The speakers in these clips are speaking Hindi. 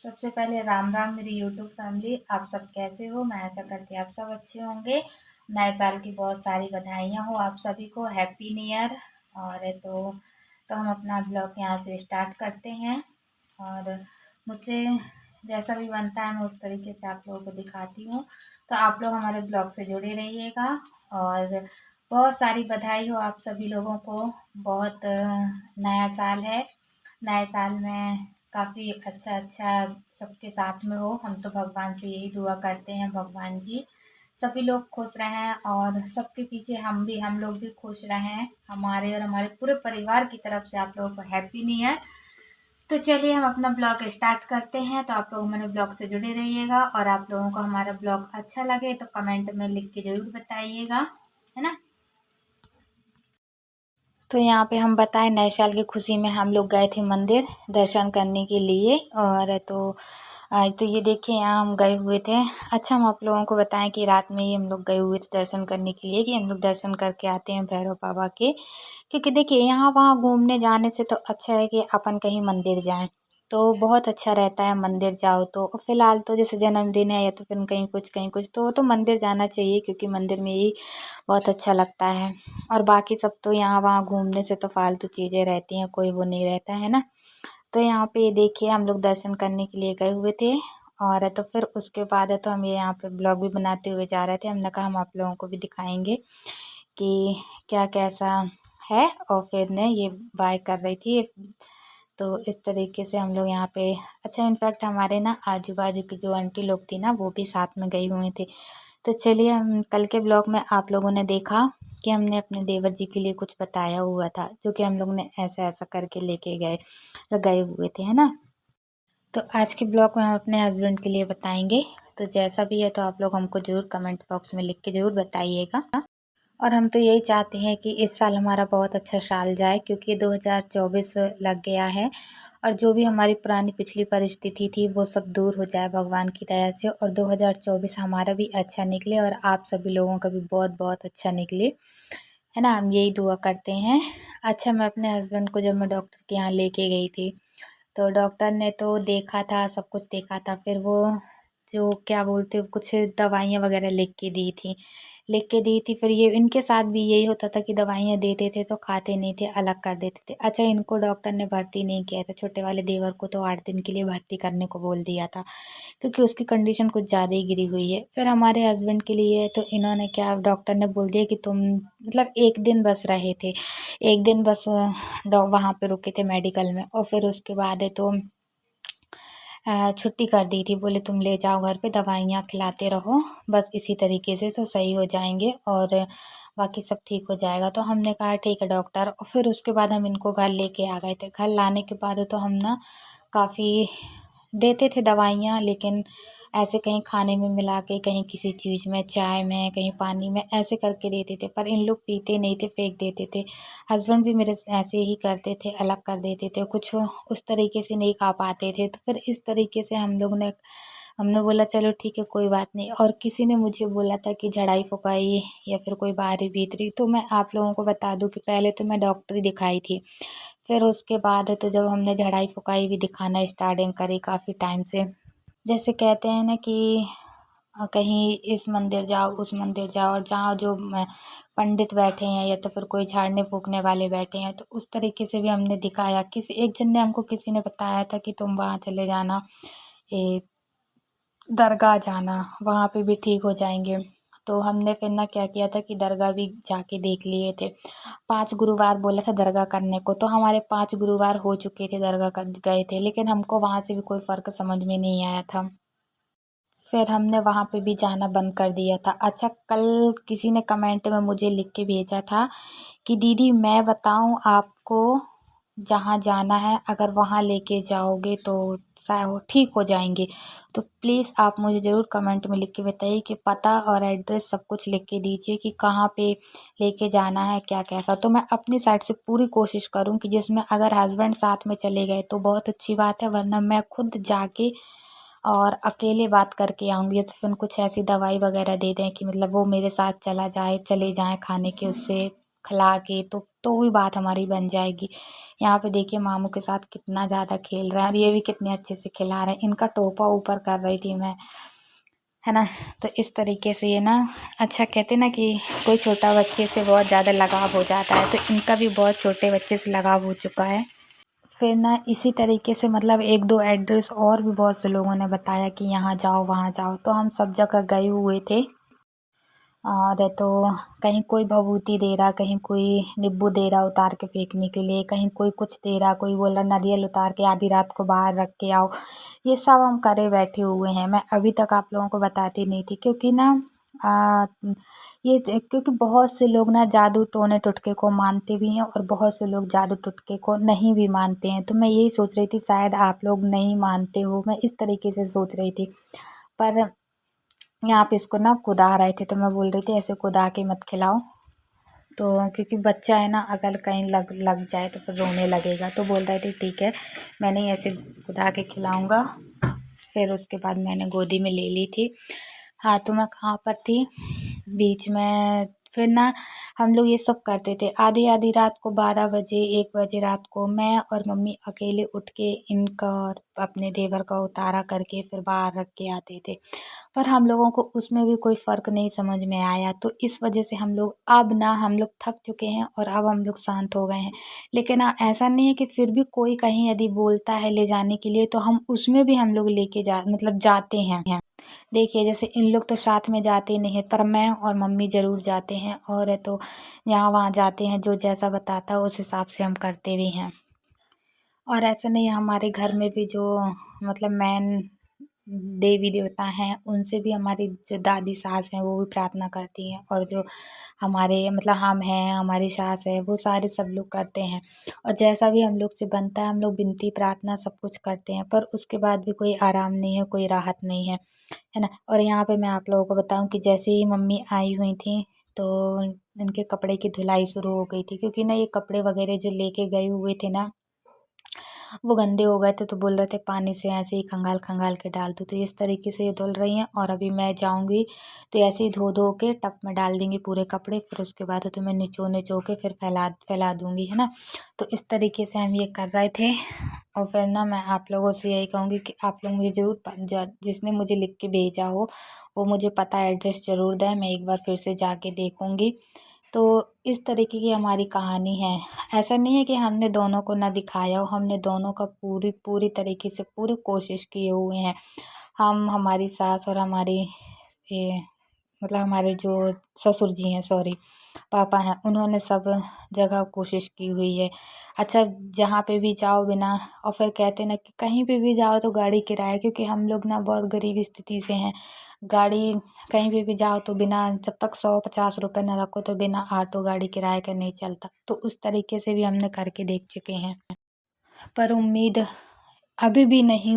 सबसे पहले राम राम मेरी यूट्यूब फैमिली। आप सब कैसे हो? मैं आशा करती हूँ आप सब अच्छे होंगे। नए साल की बहुत सारी बधाइयाँ हो आप सभी को। Happy new year. और तो हम अपना ब्लॉग यहाँ से स्टार्ट करते हैं और मुझसे जैसा भी बनता है मैं उस तरीके से आप लोगों को दिखाती हूँ। तो आप लोग हमारे ब्लॉग से जुड़े रहिएगा और बहुत सारी बधाई हो आप सभी लोगों को। बहुत नया साल है। नए साल में काफ़ी अच्छा सबके साथ में हो। हम तो भगवान से यही दुआ करते हैं, भगवान जी सभी लोग खुश रहें और सबके पीछे हम लोग भी खुश रहें। हमारे और हमारे पूरे परिवार की तरफ से आप लोगों को हैप्पी न्यू ईयर। तो चलिए हम अपना ब्लॉग स्टार्ट करते हैं। तो आप लोग हमारे ब्लॉग से जुड़े रहिएगा और आप लोगों को हमारा ब्लॉग अच्छा लगे तो कमेंट में लिख के ज़रूर बताइएगा, है ना। तो यहाँ पे हम बताएं, नए साल की खुशी में हम लोग गए थे मंदिर दर्शन करने के लिए। और तो ये देखिए यहाँ हम गए हुए थे। अच्छा, हम आप लोगों को बताएं कि रात में ही हम लोग गए हुए थे दर्शन करने के लिए, कि हम लोग दर्शन करके आते हैं भैरव बाबा के। क्योंकि देखिए यहाँ वहाँ घूमने जाने से तो अच्छा है कि अपन कहीं मंदिर जाएं, तो बहुत अच्छा रहता है मंदिर जाओ तो। फिलहाल तो जैसे जन्मदिन है या तो फिर कहीं कुछ तो वो तो मंदिर जाना चाहिए, क्योंकि मंदिर में ही बहुत अच्छा लगता है। और बाकी सब तो यहाँ वहाँ घूमने से तो फालतू चीज़ें रहती हैं, कोई वो नहीं रहता है ना। तो यहाँ पे देखिए हम लोग दर्शन करने के लिए गए हुए थे। और तो फिर उसके बाद है तो हम ये यहाँ पे ब्लॉग भी बनाते हुए जा रहे थे। हमने कहा हम आप लोगों को भी दिखाएंगे कि क्या कैसा है। और फिर ने ये बाय कर रही थी। तो इस तरीके से हम लोग यहाँ पे अच्छा, इनफैक्ट हमारे ना आजू बाजू की जो आंटी लोग थी ना वो भी साथ में गई हुई थी। तो चलिए, हम कल के ब्लॉग में आप लोगों ने देखा कि हमने अपने देवर जी के लिए कुछ बताया हुआ था, जो कि हम लोग ने ऐसा ऐसा करके लेके गए हुए थे, है ना। तो आज के ब्लॉग में हम अपने हस्बैंड के लिए बताएंगे। तो जैसा भी है तो आप लोग हमको ज़रूर कमेंट बॉक्स में लिख के ज़रूर बताइएगा। और हम तो यही चाहते हैं कि इस साल हमारा बहुत अच्छा साल जाए, क्योंकि 2024 लग गया है और जो भी हमारी पुरानी पिछली परिस्थिति थी वो सब दूर हो जाए भगवान की दया से, और 2024 हमारा भी अच्छा निकले और आप सभी लोगों का भी बहुत बहुत अच्छा निकले, है ना। हम यही दुआ करते हैं। अच्छा, मैं अपने हस्बैंड को जब मैं डॉक्टर के यहाँ लेके गई थी तो डॉक्टर ने तो देखा था, सब कुछ देखा था। फिर वो जो क्या बोलते हैं, कुछ दवाइयाँ वगैरह लिख के दी थी। फिर ये इनके साथ भी यही होता था कि दवाइयाँ देते थे तो खाते नहीं थे, अलग कर देते थे। अच्छा, इनको डॉक्टर ने भर्ती नहीं किया था, छोटे वाले देवर को तो 8 दिन के लिए भर्ती करने को बोल दिया था, क्योंकि उसकी कंडीशन कुछ ज़्यादा ही गिरी हुई है। फिर हमारे हस्बैंड के लिए तो इन्होंने क्या, डॉक्टर ने बोल दिया कि तुम मतलब 1 दिन बस रहे थे, 1 दिन बस वहाँ पे रुके थे मेडिकल में। और फिर उसके बाद है तो छुट्टी कर दी थी। बोले तुम ले जाओ घर पे, दवाइयाँ खिलाते रहो, बस इसी तरीके से तो सही हो जाएंगे और बाकी सब ठीक हो जाएगा। तो हमने कहा ठीक है डॉक्टर। और फिर उसके बाद हम इनको घर लेके आ गए थे। घर लाने के बाद तो हम ना काफ़ी देते थे दवाइयाँ, लेकिन ऐसे कहीं खाने में मिला के, कहीं किसी चीज़ में, चाय में, कहीं पानी में, ऐसे करके देते थे। पर इन लोग पीते नहीं थे, फेंक देते थे। हस्बैंड भी मेरे ऐसे ही करते थे, अलग कर देते थे, कुछ उस तरीके से नहीं खा पाते थे। तो फिर इस तरीके से हमने बोला चलो ठीक है, कोई बात नहीं। और किसी ने मुझे बोला था कि झड़ाई फुकाई या फिर कोई बाहरी भीतरी, तो मैं आप लोगों को बता दूं कि पहले तो मैं डॉक्टरी दिखाई थी। फिर उसके बाद है तो जब हमने झड़ाई फुकाई भी दिखाना स्टार्टिंग करी काफ़ी टाइम से, जैसे कहते हैं ना कि कहीं इस मंदिर जाओ, उस मंदिर जाओ, और जहाँ जो पंडित बैठे हैं या तो फिर कोई झाड़ने फूकने वाले बैठे हैं, तो उस तरीके से भी हमने दिखाया। किसी एक जन ने हमको किसी ने बताया था कि तुम वहाँ चले जाना, ये दरगाह जाना, वहाँ पे भी ठीक हो जाएंगे। तो हमने फिर ना क्या किया था कि दरगाह भी जाके देख लिए थे। 5 गुरुवार बोला था दरगाह करने को, तो हमारे 5 गुरुवार हो चुके थे, दरगाह कर गए थे, लेकिन हमको वहाँ से भी कोई फ़र्क समझ में नहीं आया था। फिर हमने वहाँ पे भी जाना बंद कर दिया था। अच्छा, कल किसी ने कमेंट में मुझे लिख के भेजा था कि दीदी मैं बताऊँ आपको, जहाँ जाना है अगर वहाँ लेके जाओगे तो शायद ठीक हो जाएंगे। तो प्लीज़ आप मुझे ज़रूर कमेंट में लिख के बताइए कि पता और एड्रेस सब कुछ लिख के दीजिए कि कहाँ पे लेके जाना है, क्या कैसा। तो मैं अपनी साइड से पूरी कोशिश करूँ कि जिसमें अगर हस्बैंड साथ में चले गए तो बहुत अच्छी बात है, वरना मैं खुद जाके और अकेले बात करके आऊँगी। या तो फिर कुछ ऐसी दवाई वगैरह दे दें कि मतलब वो मेरे साथ चले जाएँ खाने के उससे, खिला के तो भी बात हमारी बन जाएगी। यहाँ पे देखिए मामू के साथ कितना ज़्यादा खेल रहा है और ये भी कितने अच्छे से खिला रहे हैं। इनका टोपा ऊपर कर रही थी मैं, है ना। तो इस तरीके से ये ना, अच्छा कहते ना कि कोई छोटा बच्चे से बहुत ज़्यादा लगाव हो जाता है, तो इनका भी बहुत छोटे बच्चे से लगाव हो चुका है। फिर ना इसी तरीके से मतलब एक दो एड्रेस और भी बहुत से लोगों ने बताया कि यहाँ जाओ वहाँ जाओ, तो हम सब जगह गए हुए थे। और तो कहीं कोई भभूति दे रहा, कहीं कोई नींबू दे रहा उतार के फेंकने के लिए, कहीं कोई कुछ दे रहा, कोई बोल रहा नारियल उतार के आधी रात को बाहर रख के आओ। ये सब हम करे बैठे हुए हैं। मैं अभी तक आप लोगों को बताती नहीं थी क्योंकि ना आ, क्योंकि बहुत से लोग ना जादू टोने टुटके को मानते भी हैं और बहुत से लोग जादू टुटके को नहीं भी मानते हैं। तो मैं यही सोच रही थी शायद आप लोग नहीं मानते हो, मैं इस तरीके से सोच रही थी। पर यहाँ पे इसको ना कुदा रहे थे तो मैं बोल रही थी ऐसे कुदा के मत खिलाओ, तो क्योंकि बच्चा है ना, अगर कहीं लग लग जाए तो फिर रोने लगेगा। तो बोल रहे थे ठीक है मैं नहीं ऐसे कुदा के खिलाऊंगा। फिर उसके बाद मैंने गोदी में ले ली थी। हाँ, तो मैं कहाँ पर थी बीच में। फिर ना हम लोग ये सब करते थे आधी आधी रात को, 12 बजे 1 बजे रात को मैं और मम्मी अकेले उठ के इनका और अपने देवर का उतारा करके फिर बाहर रख के आते थे। पर हम लोगों को उसमें भी कोई फ़र्क नहीं समझ में आया, तो इस वजह से हम लोग थक चुके हैं और अब हम लोग शांत हो गए हैं। लेकिन ऐसा नहीं है कि फिर भी कोई कहीं यदि बोलता है ले जाने के लिए तो हम उसमें भी हम लोग लेके जा मतलब जाते हैं। देखिए जैसे इन लोग तो साथ में जाते ही नहीं है, पर मैं और मम्मी ज़रूर जाते हैं और तो यहाँ वहाँ जाते हैं, जो जैसा बताता है उस हिसाब से हम करते भी हैं। और ऐसा नहीं है, हमारे घर में भी जो मतलब मेन देवी देवता हैं उनसे भी हमारी जो दादी सास हैं वो भी प्रार्थना करती हैं, और जो हमारे मतलब हम हैं, हमारी सास है, वो सारे सब लोग करते हैं। और जैसा भी हम लोग से बनता है हम लोग विनती प्रार्थना सब कुछ करते हैं, पर उसके बाद भी कोई आराम नहीं है, कोई राहत नहीं है ना। और यहाँ पे मैं आप लोगों को बताऊं कि जैसे ही मम्मी आई हुई थी तो इनके कपड़े की धुलाई शुरू हो गई थी, क्योंकि ना ये कपड़े वगैरह जो लेके गए हुए थे ना वो गंदे हो गए थे, तो बोल रहे थे पानी से ऐसे ही खंगाल खंगाल के डाल दो। तो इस तरीके से ये धुल रही हैं और अभी मैं जाऊंगी तो ऐसे ही धो धो के टब में डाल देंगे पूरे कपड़े, फिर उसके बाद तो मैं निचो निचो के फिर फैला फैला दूंगी, है ना। तो इस तरीके से हम ये कर रहे थे। और फिर ना मैं आप लोगों से यही कहूँगी कि आप लोग मुझे ज़रूर जिसने मुझे लिख के भेजा हो वो मुझे पता एड्रेस ज़रूर दें, मैं एक बार फिर से जाके देखूँगी। तो इस तरीके की हमारी कहानी है। ऐसा नहीं है कि हमने दोनों को ना दिखाया हो, हमने दोनों का पूरी पूरी तरीके से पूरी कोशिश किए हुए हैं। हम हमारी सास और हमारी ये मतलब हमारे जो ससुर जी हैं, सॉरी पापा हैं, उन्होंने सब जगह कोशिश की हुई है। अच्छा, जहाँ पे भी जाओ बिना, और फिर कहते ना कि कहीं पे भी जाओ तो गाड़ी किराया, क्योंकि हम लोग ना बहुत गरीब स्थिति से हैं। गाड़ी कहीं पे भी जाओ तो बिना जब तक 100-50 रुपए न रखो तो बिना ऑटो गाड़ी किराए का नहीं चलता। तो उस तरीके से भी हमने करके देख चुके हैं। पर उम्मीद अभी भी नहीं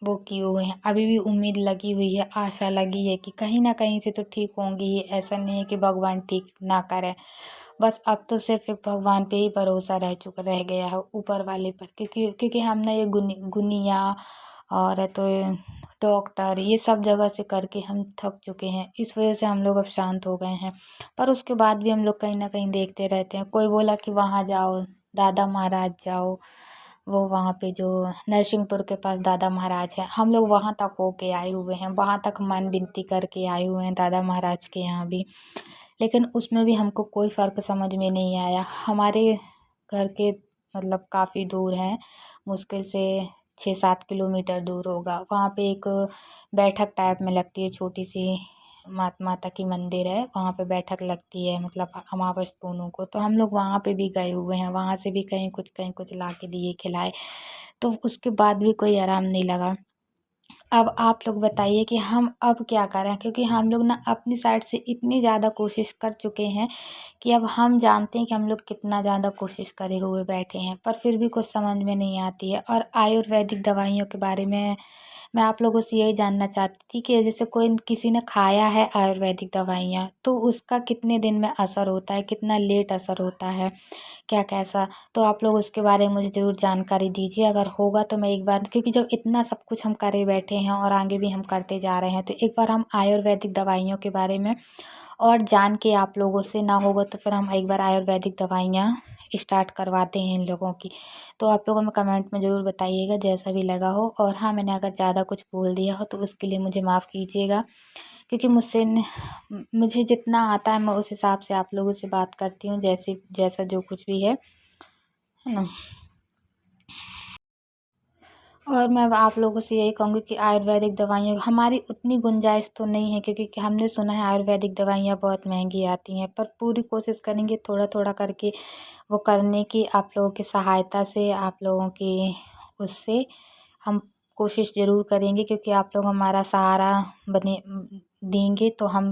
वो किए हुए हैं, अभी भी उम्मीद लगी हुई है, आशा लगी है कि कहीं ना कहीं से तो ठीक होंगी ही। ऐसा नहीं है कि भगवान ठीक ना करे, बस अब तो सिर्फ एक भगवान पे ही भरोसा रह गया है, ऊपर वाले पर। क्योंकि हम ना ये गुनिया और तो डॉक्टर ये सब जगह से करके हम थक चुके हैं, इस वजह से हम लोग अब शांत हो गए हैं। पर उसके बाद भी हम लोग कहीं ना कहीं देखते रहते हैं। कोई बोला कि वहाँ जाओ, दादा महाराज जाओ, वो वहाँ पे जो नरसिंहपुर के पास दादा महाराज है, हम लोग वहाँ तक होके आए हुए हैं, वहाँ तक मन विनती करके आए हुए हैं दादा महाराज के यहाँ भी। लेकिन उसमें भी हमको कोई फ़र्क समझ में नहीं आया। हमारे घर के मतलब काफ़ी दूर है, मुश्किल से 6-7 किलोमीटर दूर होगा। वहाँ पे एक बैठक टाइप में लगती है, छोटी सी माता की मंदिर है, वहाँ पे बैठक लगती है मतलब अमावस पूनों को। तो हम लोग वहाँ पे भी गए हुए हैं, वहाँ से भी कहीं कुछ ला के दिए खिलाए, तो उसके बाद भी कोई आराम नहीं लगा। अब आप लोग बताइए कि हम अब क्या करें, क्योंकि हम लोग ना अपनी साइड से इतनी ज़्यादा कोशिश कर चुके हैं कि अब हम जानते हैं कि हम लोग कितना ज़्यादा कोशिश करे हुए बैठे हैं, पर फिर भी कुछ समझ में नहीं आती है। और आयुर्वेदिक दवाइयों के बारे में मैं आप लोगों से यही जानना चाहती थी कि जैसे कोई किसी ने खाया है आयुर्वेदिक दवाइयाँ, तो उसका कितने दिन में असर होता है, कितना लेट असर होता है, क्या कैसा। तो आप लोग उसके बारे में मुझे ज़रूर जानकारी दीजिए, अगर होगा तो मैं एक बार, क्योंकि जब इतना सब कुछ हम करे बैठे करते हैं और आगे भी हम करते जा रहे हैं। तो एक बार हम आयुर्वेदिक दवाइयों के बारे में और जान के आप लोगों से ना होगा तो फिर हम एक बार आयुर्वेदिक दवाइयाँ स्टार्ट करवाते हैं इन लोगों की। तो आप लोगों में कमेंट में ज़रूर बताइएगा जैसा भी लगा हो। और हाँ, मैंने अगर ज़्यादा कुछ बोल दिया हो तो उसके लिए मुझे माफ़ कीजिएगा, क्योंकि मुझे जितना आता है मैं उस हिसाब से आप लोगों से बात करती हूँ, जैसे जैसा जो कुछ भी है ना। और मैं अब आप लोगों से यही कहूँगी कि आयुर्वेदिक दवाइयाँ हमारी उतनी गुंजाइश तो नहीं है, क्योंकि हमने सुना है आयुर्वेदिक दवाइयाँ बहुत महंगी आती हैं, पर पूरी कोशिश करेंगे थोड़ा थोड़ा करके वो करने की। आप लोगों की सहायता से, आप लोगों की उससे हम कोशिश ज़रूर करेंगे, क्योंकि आप लोग हमारा सहारा बने देंगे तो हम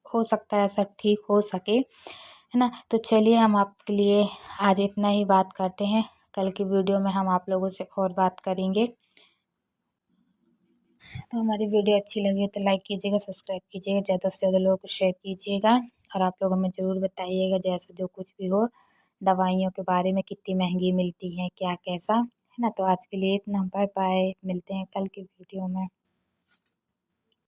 हो सकता है सब ठीक हो सके, है ना। तो चलिए हम आपके लिए आज इतना ही बात करते हैं। कल की वीडियो में हम आप लोगों से और बात करेंगे। तो हमारी वीडियो अच्छी लगी हो तो लाइक कीजिएगा, सब्सक्राइब कीजिएगा, ज़्यादा से ज़्यादा लोगों को शेयर कीजिएगा। और आप लोग हमें ज़रूर बताइएगा जैसा जो कुछ भी हो, दवाइयों के बारे में कितनी महंगी मिलती हैं, क्या कैसा, है ना। तो आज के लिए इतना, बाय बाय, मिलते हैं कल की वीडियो में।